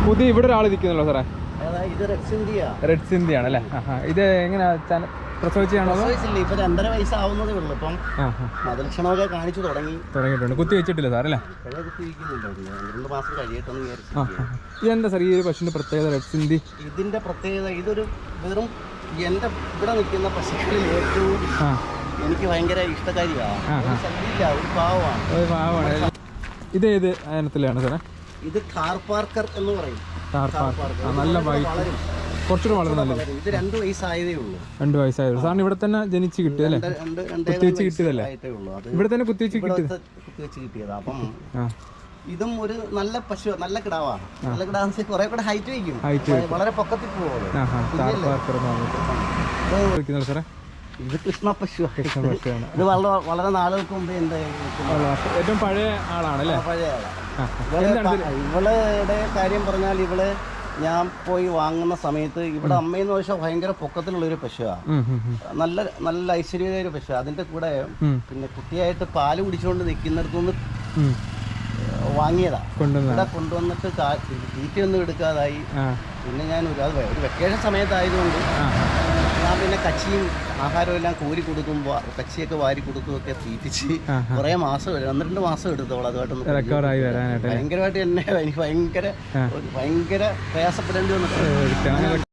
പുതിയ ഇവിടെ ഒരാൾ ഇരിക്കുന്നല്ലോ സാറേ? ഇത് റെഡ് സിന്ധിയാണ് അല്ലേ? ഇത് എങ്ങനെയാ പ്രസവിച്ചാണോ? ഇപ്പൊ 2.5 വയസ്സാവുന്നതേ ഉള്ളൂ. ഇപ്പം മതലക്ഷണമൊക്കെ കാണിച്ചു തുടങ്ങിയിട്ടുണ്ട്. കുത്തി വെച്ചിട്ടില്ല സാറല്ലേ? 2 മാസം കഴിയട്ടെന്ന് വിചാരിച്ചു. ഇതെന്താ സാർ ഈ ഒരു പശുവിന്റെ പ്രത്യേകത റെഡ് സിന്ധി? ഇതിന്റെ പ്രത്യേകത ഇതൊരു വെറും എൻ്റെ ഇവിടെ നിൽക്കുന്ന പശുക്കളിൽ ഏറ്റവും എനിക്ക് ഭയങ്കര ഇഷ്ടക്കാരിയാണ്. ശല്യമില്ല, ഒരു പാവമാണ്. ഇത് ഏത് ഇനത്തിലാണ് സാറേ? ഇത് കാർ പാർക്കർ എന്ന് പറയും. നല്ല കുറച്ചുകൂടെ വളരെ നല്ലത്. ഇത് 2 വയസ്സായതേ ഉള്ളൂ. 2 വയസ്സായതേ. സാറിന് ഇവിടെ തന്നെ ജനിച്ച് കിട്ടിയതല്ലേ? കുത്തിവെച്ച് കിട്ടിയതല്ലേ? ഇവിടെ തന്നെ കുത്തിവെച്ച് കിട്ടിയതാ. അപ്പം ഇതും ഒരു നല്ല പശു, നല്ല കിടാവാണ്. നല്ല കിടാന്ന് കുറെ കൂടെ ഹൈറ്റ് വയ്ക്കും, വളരെ പൊക്കത്തിൽ പോകും. ഇത് കൃഷ്ണ പശു. ഇത് വളരെ നാളുകൾക്ക് മുമ്പേ ഏറ്റവും പഴയ ആളാണല്ലേ? പഴയ ആളാണ്. ഇവളുടെ കാര്യം പറഞ്ഞാൽ ഇവള് ഞാൻ പോയി വാങ്ങുന്ന സമയത്ത് ഇവിടെ അമ്മയെന്ന് വെച്ചാൽ ഭയങ്കര പൊക്കത്തിലുള്ളൊരു പശുവാണ്. നല്ല ഐശ്വര്യമായ ഒരു പശു. അതിന്റെ കൂടെ പിന്നെ കുട്ടിയായിട്ട് പാല് കുടിച്ചുകൊണ്ട് നിൽക്കുന്നിടത്തുനിന്ന് വാങ്ങിയതാ. ഇവിടെ കൊണ്ടുവന്നിട്ട് തീറ്റയൊന്നും എടുക്കാതായി. പിന്നെ ഞാൻ ഒരു വെക്കേഷൻ സമയത്തായതുകൊണ്ട് ഞാൻ പിന്നെ കച്ചിയും ആഹാരവും എല്ലാം കോരി കൊടുക്കുമ്പോൾ കച്ചിയൊക്കെ വാരി കൊടുക്കുകയൊക്കെ തീറ്റിച്ച് കുറേ മാസം 1-2 മാസം എടുത്തോളൂ അതുമായിട്ടൊന്ന് റിക്കവറായി വരാനായിട്ട്. ഭയങ്കരമായിട്ട് എന്നെ എനിക്ക് ഭയങ്കര പ്രയാസപ്പെടേണ്ടി വന്നിട്ട്